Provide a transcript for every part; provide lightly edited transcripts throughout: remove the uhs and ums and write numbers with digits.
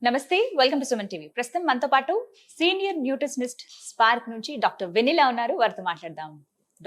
నమస్తే, welcome to Suman TV. ప్రస్తుతం మనతో పాటు సీనియర్ న్యూట్రిషనిస్ట్ స్పార్క్ నుంచి డాక్టర్ వెనిలా ఉన్నారు. వారితో మాట్లాడదాం.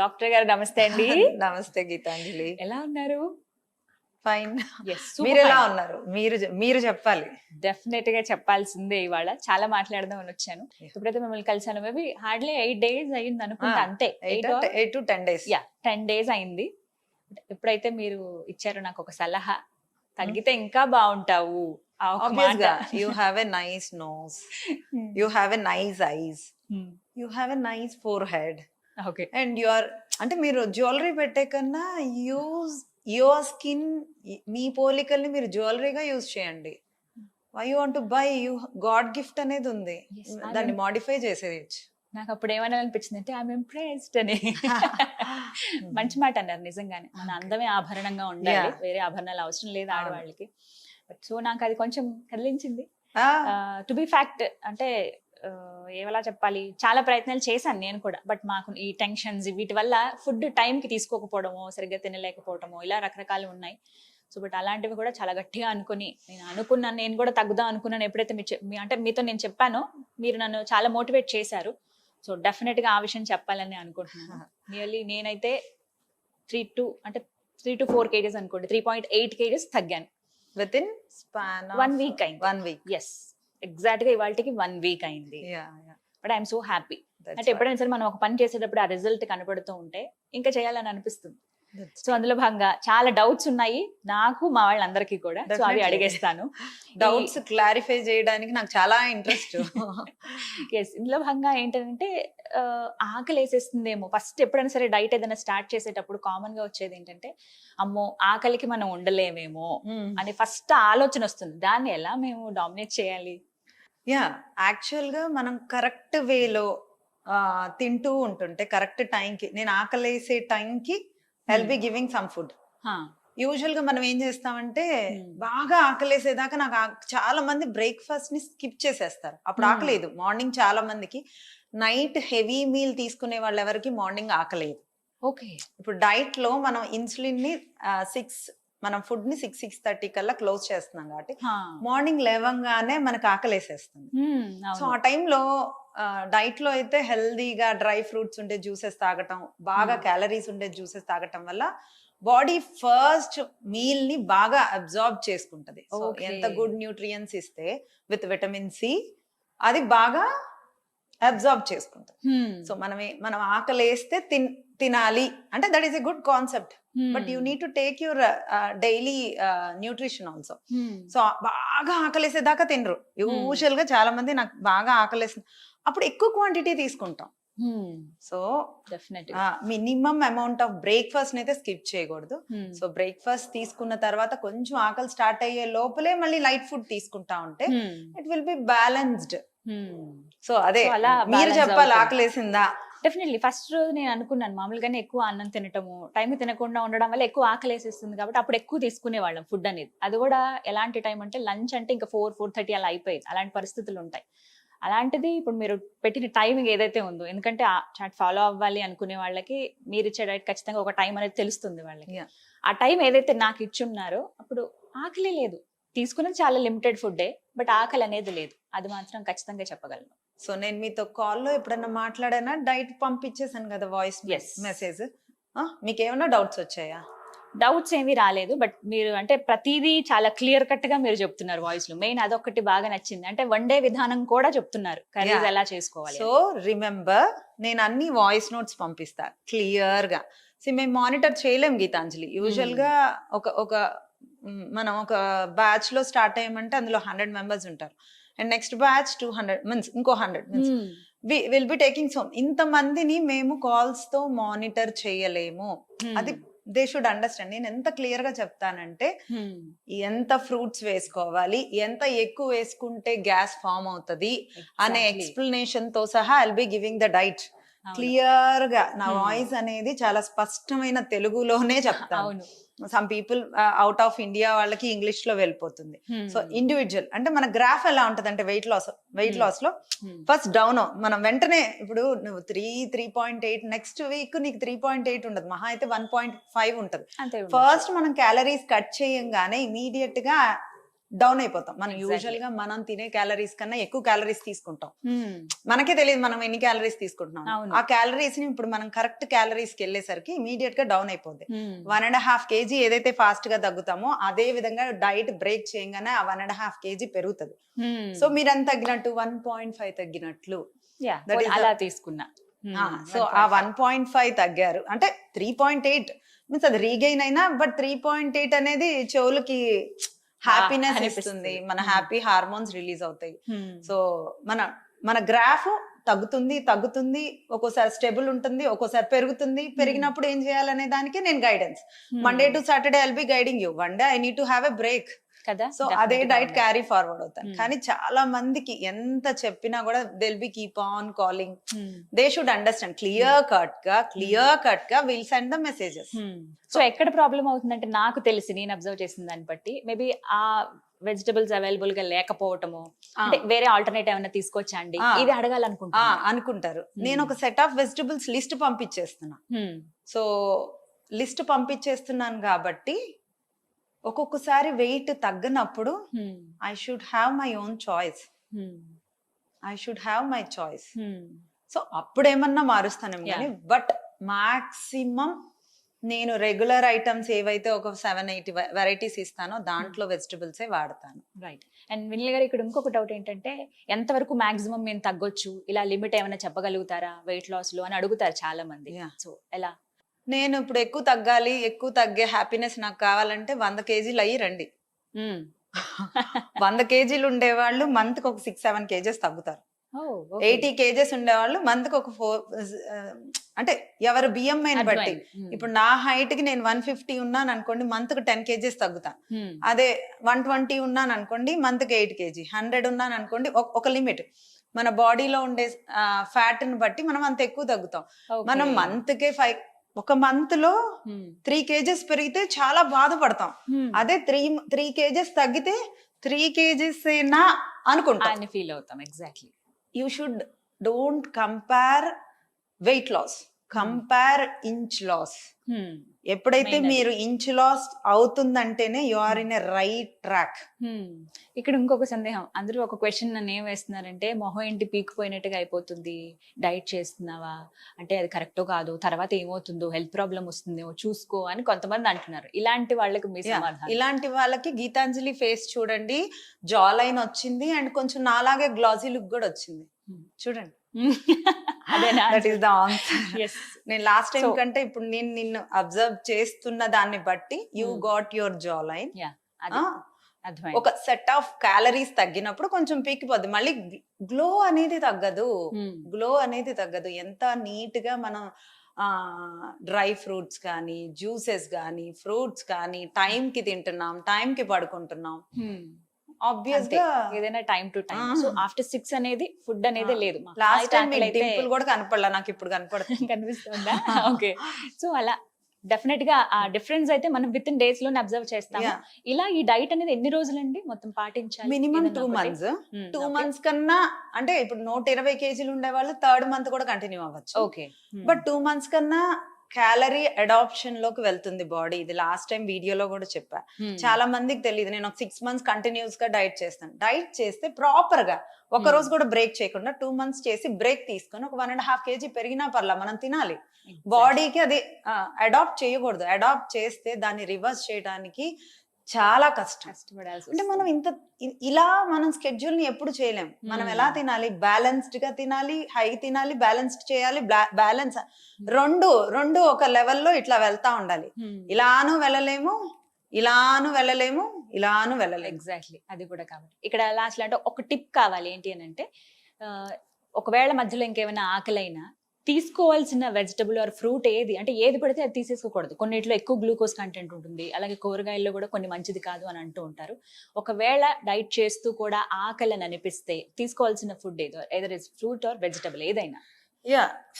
డాక్టర్ గారు నమస్తే అండి. నమస్తే గీతాంజలి. ఎలా ఉన్నారు? ఫైన్. Yes, మీరు super ఎలా fine. ఉన్నారు? మీరు చెప్పాలి. డెఫినెట్ గా చెప్పాల్సిందే. ఇవాళ చాలా మాట్లాడదాం అని వచ్చాను. Yeah. ఎప్పుడైతే మిమ్మల్ని కలిసాను మేబీ హార్డ్లీ 8 days అయింది అనుకుంటా, అంతే. 8 to 10 days. 10 days అయింది. ఎప్పుడైతే మీరు ఇచ్చారో నాకు ఒక సలహా, తగ్గితే ఇంకా బాగుంటావు. Obviously, you have a nice nose. You have a nice eyes. You have a nice forehead. Okay. And you are అంటే మీరు జ్యువెలరీ పెట్టే కన్నా యూజ్ యువర్ స్కిన్, మీ పోలికల్ని మీరు జ్యువెలరీగా యూజ్ చేయండి. Why you want to buy? You God gift అనేది ఉంది. Yes, దాన్ని మాడిఫై చేసేయచ్చు. నాకు అప్పుడు ఏమనాలనిపించింది అంటే ఐఎమ్ ఇంప్రెస్డ్ అని. మంచి మాట అన్నారు నిజంగానే. మన అందమే ఆభరణంగా ఉండాలి, వేరే ఆభరణాలు అవసరం లేదు ఆడవాళ్ళకి. బట్ సో నాకు అది కొంచెం కదిలించింది. టు బి ఫ్యాక్ట్ అంటే ఏవలా చెప్పాలి, చాలా ప్రయత్నాలు చేశాను నేను కూడా. బట్ మాకు ఈ టెన్షన్స్ వీటి వల్ల ఫుడ్ టైంకి తీసుకోకపోవడమో, సరిగ్గా తినలేకపోవడమో, ఇలా రకరకాలు ఉన్నాయి. సో బట్ అలాంటివి కూడా చాలా గట్టిగా అనుకుని నేను కూడా తగ్గుదాం అనుకున్నాను. ఎప్పుడైతే అంటే మీతో నేను చెప్పానో, మీరు నన్ను చాలా మోటివేట్ చేశారు. సో డెఫినెట్ గా ఆ విషయం చెప్పాలని అనుకుంటున్నాను. నియర్లీ నేనైతే 3 to 4 kgs అనుకోండి, 3.8 kgs తగ్గాను విత్ ఇన్ స్పాన్ 1 week అయింది. 1 week. ఎస్, ఎగ్జాక్ట్ గా ఇవాళకి 1 week అయింది. But I'm so happy. అంటే ఎప్పుడైనా సరే మనం ఒక పని చేసేటప్పుడు ఆ రిజల్ట్ కనపడుతూ ఉంటే ఇంకా చేయాలని అనిపిస్తుంది. సో అందులో భాగంగా చాలా డౌట్స్ ఉన్నాయి నాకు, మా వాళ్ళందరికీ కూడా. సో అవి అడిగేస్తాను. డౌట్స్ క్లారిఫై చేయడానికి నాకు చాలా ఇంట్రెస్ట్. ఎస్, ఇందులో భాగంగా ఏంటంటే ఆకలి వేసేస్తుందేమో. ఫస్ట్ ఎప్పుడైనా సరే డైట్ ఏదైనా స్టార్ట్ చేసేటప్పుడు కామన్ గా వచ్చేది ఏంటంటే, అమ్మో ఆకలికి మనం ఉండలేమేమో అని ఫస్ట్ ఆలోచన వస్తుంది. దాన్ని ఎలా మేము డామినేట్ చేయాలి? యాక్చువల్ గా మనం కరెక్ట్ వేలో తింటూ ఉంటుంటే, కరెక్ట్ టైంకి, నేను ఆకలేసే టైంకి I'll be giving some food. Usual గా మనం ఏం చేస్తామంటే, బాగా ఆకలేసేదాకా చాలా మంది బ్రేక్ఫాస్ట్ ని స్కిప్ చేసేస్తారు. అప్పుడు ఆకలేదు. మార్నింగ్ చాలా మందికి, నైట్ హెవీ మీల్ తీసుకునే వాళ్ళు ఎవరికి మార్నింగ్ ఆకలేదు. ఓకే. ఇప్పుడు డైట్ లో మనం ఇన్సులిన్ ని 6 మనం ఫుడ్ ని 6-6:30 కల్లా క్లోజ్ చేస్తున్నాం కాబట్టి మార్నింగ్ లేవంగానే మనకు ఆకలేసేస్తుంది. సో ఆ టైంలో డైట్ లో అయితే హెల్దీగా డ్రై ఫ్రూట్స్ ఉండే జ్యూసెస్ తాగటం, బాగా క్యాలరీస్ ఉండే జ్యూసెస్ తాగటం వల్ల బాడీ ఫస్ట్ మీల్ ని బాగా అబ్జార్బ్ చేసుకుంటది. సో ఎంత గుడ్ న్యూట్రియన్స్ ఇస్తే విత్ విటమిన్ సి అది బాగా అబ్జార్బ్ చేసుకుంటది. సో మనం ఆకలేస్తే తినాలి అంటే that is a good concept. But you need to take your daily nutrition also. So బాగా ఆకలేసేదాకా తినరు. యూజువల్ గా చాలా మంది నాకు బాగా ఆకలేస్తుంది, అప్పుడు ఎక్కువ క్వాంటిటీ తీసుకుంటాం. So definite minimum amount of breakfast అయితే స్కిప్ చేయకూడదు. సో బ్రేక్ఫాస్ట్ తీసుకున్న తర్వాత కొంచెం ఆకలి స్టార్ట్ అయ్యే లోపలే మళ్ళీ లైట్ ఫుడ్ తీసుకుంటా ఉంటే it will be balanced. So అదే మీరు చెప్పాలి, ఆకలేసిందా? డెఫినెట్లీ ఫస్ట్ రోజు నేను అనుకున్నాను, మామూలుగానే ఎక్కువ అన్నం తినటము, టైం తినకుండా ఉండడం వల్ల ఎక్కువ ఆకలి వేసేస్తుంది కాబట్టి అప్పుడు ఎక్కువ తీసుకునే వాళ్ళం ఫుడ్ అనేది. అది కూడా ఎలాంటి టైం అంటే లంచ్ అంటే ఇంకా 4-4:30 అలా అయిపోయింది. అలాంటి పరిస్థితులు ఉంటాయి. అలాంటిది ఇప్పుడు మీరు పెట్టిన టైమింగ్ ఏదైతే ఉందో, ఎందుకంటే ఆ చాట్ ఫాలో అవ్వాలి అనుకునే వాళ్ళకి మీరు ఇచ్చే డైట్ ఖచ్చితంగా ఒక టైం అనేది తెలుస్తుంది వాళ్ళకి. ఆ టైం ఏదైతే నాకు ఇచ్చున్నారో అప్పుడు ఆకలి లేదు. తీసుకున్నది చాలా లిమిటెడ్ ఫుడ్డే, బట్ ఆకలి అనేది లేదు. అది మాత్రం ఖచ్చితంగా చెప్పగలను. సో నేను మీతో కాల్లో ఎప్పుడన్నా మాట్లాడానా? డైట్ పంపించేసాను కదా వాయిస్ మెసేజ్. మీకు ఏమైనా డౌట్స్ వచ్చాయా? డౌట్స్ ఏమీ రాలేదు. బట్ మీరు అంటే ప్రతిదీ చాలా క్లియర్ కట్ గా మీరు చెప్తున్నారు వాయిస్ లో. మెయిన్ అదొకటి బాగా నచ్చింది. అంటే వండే విధానం కూడా చెప్తున్నారు, కర్రీస్ ఎలా చేసుకోవాలి. సో రిమెంబర్, నేను అన్ని వాయిస్ నోట్స్ పంపిస్తా క్లియర్ గా. మేము మానిటర్ చేయలేం గీతాంజలి. యూజువల్ గా మనం ఒక బ్యాచ్ లో స్టార్ట్ అయ్యామంటే అందులో 100 members ఉంటారు. అండ్ నెక్స్ట్ బ్యాచ్ 200 మీన్స్ ఇంకో 100 means will be taking. So ఇంతమందిని మేము కాల్స్ తో మానిటర్ చేయలేము. అది దే షుడ్ అండర్స్టాండ్. నేను ఎంత క్లియర్ గా చెప్తానంటే, ఎంత ఫ్రూట్స్ వేసుకోవాలి, ఎంత ఎక్కువ వేసుకుంటే గ్యాస్ ఫామ్ అవుతుంది అనే ఎక్స్ప్లెనేషన్ తో సహా I'll be giving the diet clear గా. నా వాయిస్ అనేది చాలా స్పష్టమైన తెలుగులోనే చెప్తాను. Some people out of India వాళ్ళకి ఇంగ్లీష్ లో వెళ్ళిపోతుంది. సో ఇండివిజువల్ అంటే మన గ్రాఫ్ ఎలా ఉంటది అంటే, వెయిట్ లాస్ లో ఫస్ట్ డౌన్ మనం వెంటనే, ఇప్పుడు నువ్వు 3.8 నెక్స్ట్ వీక్ నీకు 3.8 ఉండదు, మహా అయితే 1.5 ఉంటది. ఫస్ట్ మనం క్యాలరీస్ కట్ చేయంగానే ఇమీడియట్ గా డౌన్ అయిపోతాం. మనం Exactly. యూజువల్ గా మనం తినే క్యాలరీస్ కన్నా ఎక్కువ క్యాలరీస్ తీసుకుంటాం. మనకే తెలియదు మనం ఎన్ని క్యాలరీస్ తీసుకుంటున్నాం. అవును. ఆ క్యాలరీస్ ని ఇప్పుడు మనం కరెక్ట్ క్యాలరీస్ కి వెళ్ళేసరికి ఇమీడియట్ గా డౌన్ అయిపోద్ది. 1.5 kg ఏదైతే ఫాస్ట్ గా తగ్గుతామో అదే విధంగా డైట్ బ్రేక్ చేయగానే ఆ 1.5 kg పెరుగుతుంది. సో మీరు ఎంత తగ్గినట్టు 1.5 తగ్గినట్లు. That is అలా తీసుకున్నా. సో ఆ 1.5 తగ్గారు అంటే 3.8 మీన్స్ అది రీగెయిన్ అయినా, బట్ 3.8 అనేది చెవులకి హ్యాపీనెస్ ఇస్తుంది. మన హ్యాపీ హార్మోన్స్ రిలీజ్ అవుతాయి. సో మన గ్రాఫ్ తగ్గుతుంది, ఒక్కోసారి స్టేబుల్ ఉంటుంది, ఒక్కోసారి పెరుగుతుంది. పెరిగినప్పుడు ఏం చేయాలనే దానికి నేను guidance. Monday to Saturday I'll be guiding you. One day I need to have a break కదా. సో అదే డైట్ క్యారీ ఫార్వర్డ్ అవుతాను. కానీ చాలా మందికి ఎంత చెప్పినా కూడా they'll be keep on calling. They should understand clear cut గా will send the messages. So ఎక్కడ ప్రాబ్లం అవుతుందంటే నాకు తెలిసి నేను అబ్జర్వ్ చేసిన దాన్ని బట్టి మేబీ ఆ వెజిటబుల్స్ అవైలబుల్ గా లేకపోవటము, అంటే వేరే ఆల్టర్నేటివ్ ఏమైనా తీసుకొచ్చా అండి ఇది అనుకుంటారు. నేను ఒక సెట్ ఆఫ్ వెజిటబుల్స్ లిస్ట్ పంపించేస్తున్నా. సో లిస్ట్ పంపించేస్తున్నాను కాబట్టి ఒక్కొక్కసారి వెయిట్ తగ్గనప్పుడు I should have my own choice. So అప్పుడేమన్నా మారుస్తానేమో కానీ, బట్ మాక్సిమం నేను రెగ్యులర్ ఐటమ్స్ ఏవైతే ఒక 7-8 వెరైటీస్ ఇస్తానో దాంట్లో వెజిటబుల్సే వాడతాను. రైట్. అండ్ వినిల్ గారు, ఇక్కడ ఇంకొక డౌట్ ఏంటంటే ఎంతవరకు మాక్సిమం మేము తగ్గొచ్చు, ఇలా లిమిట్ ఏమైనా చెప్పగలుగుతారా వెయిట్ లాస్ లో అని అడుగుతారు చాలా మంది. సో ఎలా? నేను ఇప్పుడు ఎక్కువ తగ్గే హ్యాపీనెస్ నాకు కావాలంటే 100 kg అయ్యి రండి. 100 kg ఉండేవాళ్ళు మంత్ కి ఒక 6-7 kg తగ్గుతారు. 80 kg ఉండేవాళ్ళు మంత్ కి ఒక 4 అంటే ఎవరు BMI బట్టి. ఇప్పుడు నా హైట్ కి నేను 150 ఉన్నాను అనుకోండి, మంత్ కి 10 kg తగ్గుతాను. అదే 120 ఉన్నాను అనుకోండి, మంత్ కి 8 kg. 100 ఉన్నాను అనుకోండి, ఒక లిమిట్. మన బాడీలో ఉండే ఫ్యాట్ ని బట్టి మనం అంత ఎక్కువ తగ్గుతాం. మనం మంత్ కే ఒక మంత్ లో 3 kg పెరిగితే చాలా బాధపడతాం. అదే 3 kg తగ్గితే 3 kg ఏనా అనుకుంటాం, ఫీల్ అవుతాం. Exactly. You should don't compare weight loss, compare inch loss. ఎప్పుడైతే మీరు ఇంచ్ లాస్ అవుతుందంటేనే you are in a right track. ఇక్కడ ఇంకొక సందేహం, అందరూ ఒక క్వశ్చన్ నన్ను ఏం వేస్తున్నారంటే, మొహం ఏంటి పీకిపోయినట్టుగా అయిపోతుంది, డైట్ చేస్తున్నావా అంటే అది కరెక్టో కాదు, తర్వాత ఏమవుతుందో, హెల్త్ ప్రాబ్లం వస్తుందో చూసుకో అని కొంతమంది అంటున్నారు. ఇలాంటి వాళ్ళకి మీ సమాధానం? ఇలాంటి వాళ్ళకి గీతాంజలి ఫేస్ చూడండి, జా లైన్ వచ్చింది అండ్ కొంచెం నాలాగే గ్లాసీ లుక్ కూడా వచ్చింది. చూడండి, దట్ ఈస్ ద ఆన్సర్. నేను లాస్ట్ టైం కంటే ఇప్పుడు నేను నిన్ను అబ్జర్వ్ చేస్తున్న దాన్ని బట్టి you got your jaw line. ఒక సెట్ ఆఫ్ క్యాలరీస్ తగ్గినప్పుడు కొంచెం పీకిపోద్ది, మళ్ళీ గ్లో అనేది తగ్గదు. ఎంత నీట్ గా మనం డ్రై ఫ్రూట్స్ కానీ, జ్యూసెస్ కానీ, ఫ్రూట్స్ కానీ టైం కి తింటున్నాం, టైం కి పడుకుంటున్నాం. ఆబ్వియస్ గా ఏదైనా time to time. So after 6 అనేది ఫుడ్ అనేది లేదు. లాస్ట్ టైం డింపుల్ కూడా కనపడలా, నాకు ఇప్పుడు కనపడుతుంది. కనిపిస్తుందా? ఓకే. సో అలా డెఫినెట్ గా ఆ డిఫరెన్స్ అయితే మనం విత్ ఇన్ డేస్ లోనే అబ్జర్వ్ చేస్తాం. ఇలా ఈ డైట్ అనేది ఎన్ని రోజులండి మొత్తం పాటించాలి? Minimum 2 months. 2 months కన్నా అంటే ఇప్పుడు 120 kg ఉండే వాళ్ళు 3rd month కూడా కంటిన్యూ అవ్వచ్చు. ఓకే. బట్ 2 months కన్నా క్యాలరీ అడాప్షన్ లోకి వెళ్తుంది బాడీ. ఇది లాస్ట్ టైం వీడియోలో కూడా చెప్పా. చాలా మందికి తెలియదు. నేను ఒక 6 months కంటిన్యూస్ గా డైట్ చేస్తాను. డైట్ చేస్తే ప్రాపర్ గా ఒక రోజు కూడా బ్రేక్ చేయకుండా 2 months చేసి బ్రేక్ తీసుకొని ఒక 1.5 kg పెరిగినా పర్లా, మనం తినాలి. బాడీకి అది అడాప్ట్ చేయకూడదు. అడాప్ట్ చేస్తే దాన్ని రివర్స్ చేయడానికి చాలా కష్టపడాల్సి. అంటే మనం ఇలా మనం స్కెడ్యూల్ ని ఎప్పుడు చేయలేం. మనం ఎలా తినాలి? బ్యాలెన్స్డ్ గా తినాలి, హై తినాలి, బ్యాలెన్స్డ్ చేయాలి. బ్యాలెన్స్ రెండు ఒక లెవెల్లో ఇట్లా వెళ్తా ఉండాలి. ఇలాను వెళ్ళలేము. ఎగ్జాక్ట్లీ. అది కూడా కాబట్టి ఇక్కడ లాస్ట్ అంటే ఒక టిప్ కావాలి. ఏంటి అని అంటే, ఒకవేళ మధ్యలో ఇంకేమైనా ఆకలైనా తీసుకోవాల్సిన వెజిటబుల్ ఆర్ ఫ్రూట్ ఏది పడితే అది తీసేసుకోకూడదు. కొన్నిట్లో ఎక్కువ గ్లూకోజ్ కంటెంట్ ఉంటుంది, అలాగే కూరగాయల్లో కూడా కొన్ని మంచిది కాదు అని అంటూ ఉంటారు. ఒకవేళ డైట్ చేస్తూ కూడా ఆకలిని అనిపిస్తే తీసుకోవాల్సిన food either is fruit or vegetable ఏదైనా?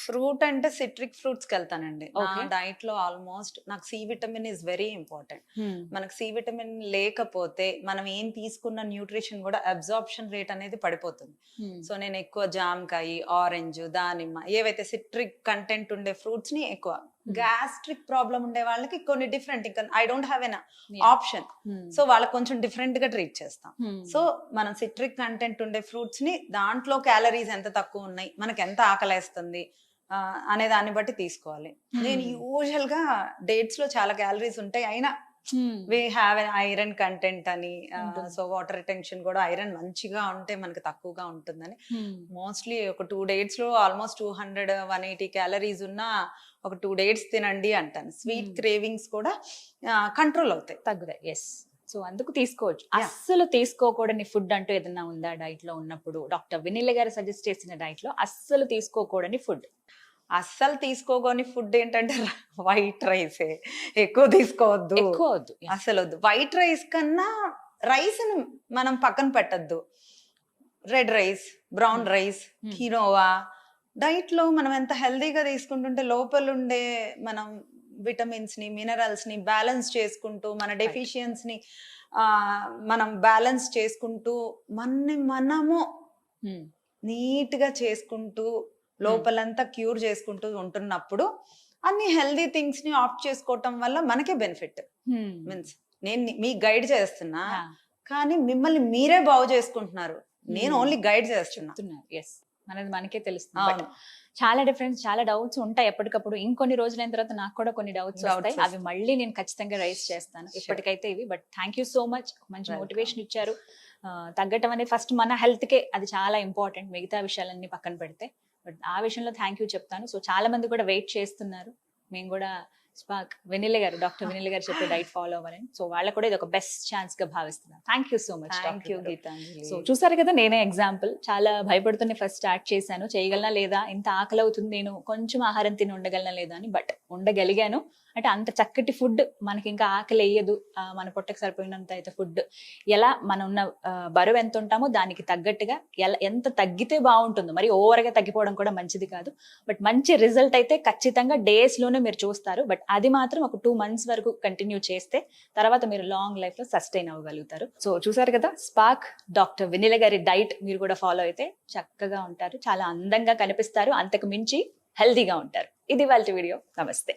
ఫ్రూట్ అంటే సిట్రిక్ ఫ్రూట్స్ కి వెళ్తానండి. డైట్ లో ఆల్మోస్ట్ నాకు C vitamin is very important. మనకు సి విటమిన్ లేకపోతే మనం ఏం తీసుకున్న న్యూట్రిషన్ కూడా అబ్జార్ప్షన్ రేట్ అనేది పడిపోతుంది. సో నేను ఎక్కువ జామకాయ, ఆరెంజ్, దానిమ్మ ఏవైతే సిట్రిక్ కంటెంట్ ఉండే ఫ్రూట్స్ ని ఎక్కువ గ్యాస్ట్రిక్ ప్రాబ్లం ఉండే వాళ్ళకి కొన్ని డిఫరెంట్, ఇంకా I don't have an Yeah. Option, so వాళ్ళకి కొంచెం డిఫరెంట్ గా ట్రీట్ చేస్తాం. సో మనం సిట్రిక్ కంటెంట్ ఉండే ఫ్రూట్స్ ని, దాంట్లో క్యాలరీస్ ఎంత తక్కువ ఉన్నాయి, మనకి ఎంత ఆకలేస్తుంది అనే దాన్ని బట్టి తీసుకోవాలి. నేను యూజువల్ గా డేట్స్ లో చాలా క్యాలరీస్ ఉంటాయి, అయినా we have an iron content అని, సో వాటర్ రిటెన్షన్ కూడా ఐరన్ మంచిగా ఉంటే మనకి తక్కువగా ఉంటుందని. మోస్ట్లీ ఒక 2 dates లో ఆల్మోస్ట్ 200-180 క్యాలరీస్ ఉన్న ఒక 2 dates తినండి అంటాను. స్వీట్ క్రేవింగ్స్ కూడా కంట్రోల్ అవుతాయి, తగ్గుతాయి. ఎస్, సో అందుకు తీసుకోవచ్చు. అస్సలు తీసుకోకూడని ఫుడ్ అంటూ ఏదన్నా ఉందా డైట్ లో ఉన్నప్పుడు? డాక్టర్ వినిల గారు సజెస్ట్ చేసిన డైట్ లో అస్సలు తీసుకోకూడని ఫుడ్? అస్సలు తీసుకోని ఫుడ్ ఏంటంటే వైట్ రైసే, ఎక్కువ తీసుకోవద్దు, ఎక్కువ వద్దు. అసలు వద్దు. వైట్ రైస్ కన్నా రైస్ మనం పక్కన పెట్టద్దు. Red rice, brown rice, quinoa diet లో మనం ఎంత హెల్దీగా తీసుకుంటుంటే లోపల ఉండే మనం విటమిన్స్ ని, మినరల్స్ ని బ్యాలెన్స్ చేసుకుంటూ, మన డెఫిషియన్స్ ని మనం బ్యాలెన్స్ చేసుకుంటూ, మనము నీట్ గా చేసుకుంటూ, లోపలంతా క్యూర్ చేసుకుంటూ ఉంటున్నప్పుడు అన్ని హెల్దీ థింగ్స్ ని ఆప్ట్ చేసుకోవటం వల్ల మనకే బెనిఫిట్. మీన్స్ నేను మీకు గైడ్ చేస్తున్నా, కానీ మిమ్మల్ని మీరే బాగు చేసుకుంటున్నారు, నేను ఓన్లీ గైడ్ చేస్తున్నా. ఎస్, మనది మనకే తెలుస్తుంది. చాలా డిఫరెన్స్, చాలా డౌట్స్ ఉంటాయి ఎప్పటికప్పుడు. ఇంకొన్ని రోజులైన తర్వాత నాకు కూడా కొన్ని డౌట్స్ వస్తాయి, అవి మళ్ళీ నేను ఖచ్చితంగా రైజ్ చేస్తాను. ఇప్పటికైతే ఇవి, but thank you so much. మంచి మోటివేషన్ ఇచ్చారు. తగ్గటం అనేది ఫస్ట్ మన హెల్త్ కే, అది చాలా ఇంపార్టెంట్, మిగతా విషయాలన్నీ పక్కన పెడితే. బట్ ఆ విషయంలో థ్యాంక్ యూ చెప్తాను. సో చాలా మంది కూడా వెయిట్ చేస్తున్నారు, మేము కూడా స్పార్క్ వెనిల గారు, డాక్టర్ వెనిల గారు చెప్పే డైట్ ఫాలో అవ్వాలని. సో వాళ్ళకు కూడా ఇది ఒక బెస్ట్ ఛాన్స్ గా భావిస్తున్నాను. Thank you so much. Thank you Geetanjali. So చూసారు కదా, నేనే ఎగ్జాంపుల్. చాలా భయపడుతూనే ఫస్ట్ స్టార్ట్ చేశాను, చేయగలనా లేదా, ఇంత ఆకలి అవుతుంది, నేను కొంచెం ఆహారం తిని ఉండగలనా లేదా అని. బట్ ఉండగలిగాను. అంటే అంత చక్కటి ఫుడ్ మనకి ఇంకా ఆకలి వేయదు, మన పొట్టకు సరిపోయినంత అయితే ఫుడ్, ఎలా మనం ఉన్న బరువు ఎంత ఉంటామో దానికి తగ్గట్టుగా ఎంత తగ్గితే బాగుంటుందో, మరి ఓవర్గా తగ్గిపోవడం కూడా మంచిది కాదు. బట్ మంచి రిజల్ట్ అయితే ఖచ్చితంగా డేస్ లోనే మీరు చూస్తారు. బట్ అది మాత్రం ఒక 2 months వరకు కంటిన్యూ చేస్తే తర్వాత మీరు లాంగ్ లైఫ్ లో సస్టైన్ అవ్వగలుగుతారు. సో చూసారు కదా, స్పార్క్ డాక్టర్ వెనిల గారి డైట్ మీరు కూడా ఫాలో అయితే చక్కగా ఉంటారు, చాలా అందంగా కనిపిస్తారు, అంతకు మించి హెల్దీగా ఉంటారు. ఇది వాళ్ళ వీడియో. నమస్తే.